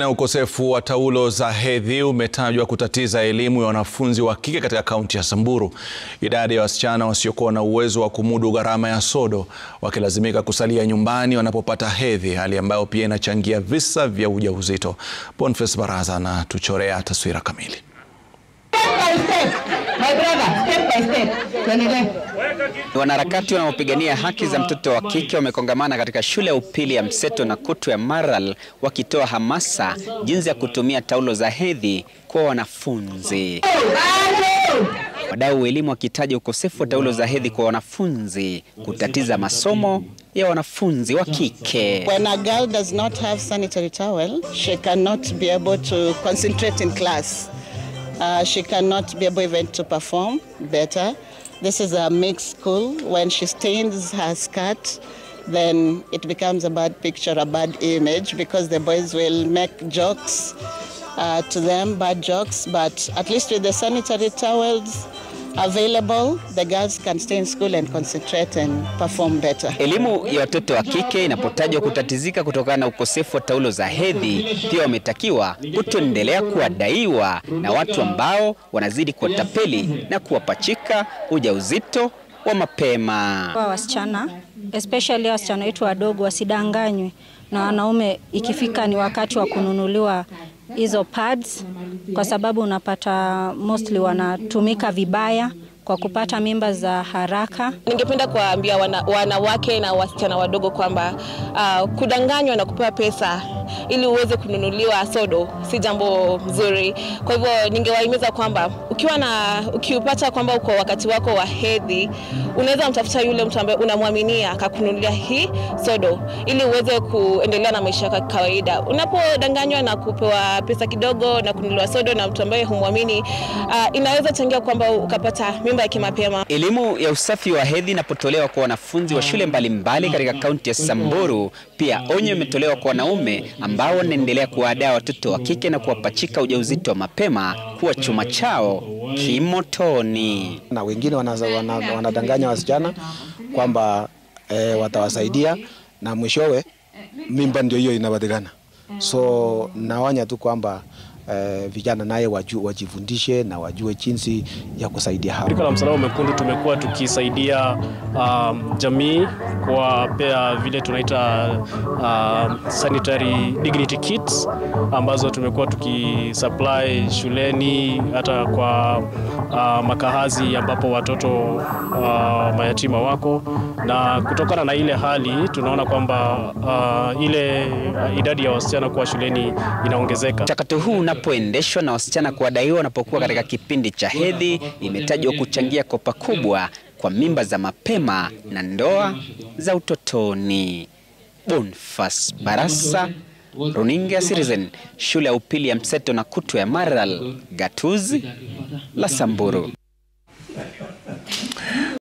Na ukosefu wa taulo za hedhi umetajwa kutatiza elimu ya wanafunzi wa kike katika kaunti ya Samburu. Idadi ya wasichana wasiokuwa na uwezo wa kumudu gharama ya sodo wakilazimika kusalia nyumbani wanapopata hedhi, hali ambayo pia inachangia visa vya ujauzito. Boniface Baraza anatuchorea taswira kamili. Wanaharakati wanaopigania haki za mtoto wa kike wamekongamana katika shule ya upili ya Mseto na Kutu ya Maralal wakitoa hamasa jinsi ya kutumia taulo za hedhi kwa wanafunzi. Wadau wa elimu wakitaja ukosefu wa taulo za hedhi kwa wanafunzi kutatiza masomo ya wanafunzi wa kike. When a girl does not have sanitary towel, she cannot be able to concentrate in class. She cannot be able even to perform better. This is a mixed school. When she stains her skirt, then it becomes a bad picture, a bad image, because the boys will make jokes to them, bad jokes. But at least with the sanitary towels available, the girls can stay in school and concentrate and perform better. Elimu ya watoto wa kike inapotajwa kutatizika kutokana na ukosefu wa taulo za hedhi, pia wametakiwa kutoendelea kuadaiwa na watu ambao wanazidi kuwatapeli na kuwapachika ujauzito wa mapema. Kwa wasichana, especially wasichana wetu wadogo, wasidanganywe na wanaume ikifika ni wakati wa kununuliwa hizo pads, kwa sababu unapata mostly wanatumika vibaya kwa kupata mimba za haraka. Ningependa kuambia wanawake na wasichana wadogo kwamba kudanganywa na kupewa pesa ili uweze kununuliwa sodo si jambo mzuri. Kwa hivyo ningewahimiza kwamba ukiupata kwamba uko wakati wako wa hedhi, unaweza mtafuta yule mtu ambaye unamwaminia akakununulia hii sodo ili uweze kuendelea na maisha yako kawaida. Unapodanganywa na kupewa pesa kidogo na kununuliwa sodo na mtu ambaye humwamini, inaweza changia kwamba ukapata mimba ya kimapema. Elimu ya usafi wa hedhi inapotolewa kwa wanafunzi wa shule mbalimbali katika kaunti ya Samburu, pia onyo imetolewa kwa wanaume ambao wanaendelea kuwadaa watoto wa kike na kuwapachika ujauzito wa mapema kuwa chuma chao kimotoni. Na wengine wanadanganya wasichana kwamba watawasaidia na mwishowe mimba ndio hiyo inapatikana. So naonya tu kwamba vijana naye wajifundishe na wajue jinsi ya kusaidia hao. Shirika la Msalaba Mwekundu tumekuwa tukisaidia jamii kwa pia vile tunaita sanitary dignity kits ambazo tumekuwa tukisupply shuleni, hata kwa makahazi ambapo watoto mayatima wako, na kutokana na ile hali tunaona kwamba ile idadi ya wasichana kwa shuleni inaongezeka. Mchakato huu unapoendeshwa na wasichana kuadaiwa wanapokuwa katika kipindi cha hedhi imetajwa kuchangia kwa pakubwa kwa mimba za mapema na ndoa za utotoni. Boniface Baraza, Runinga ya Citizen, shule ya upili ya Mseto na Kutu ya Maralal, gatuzi la Samburu.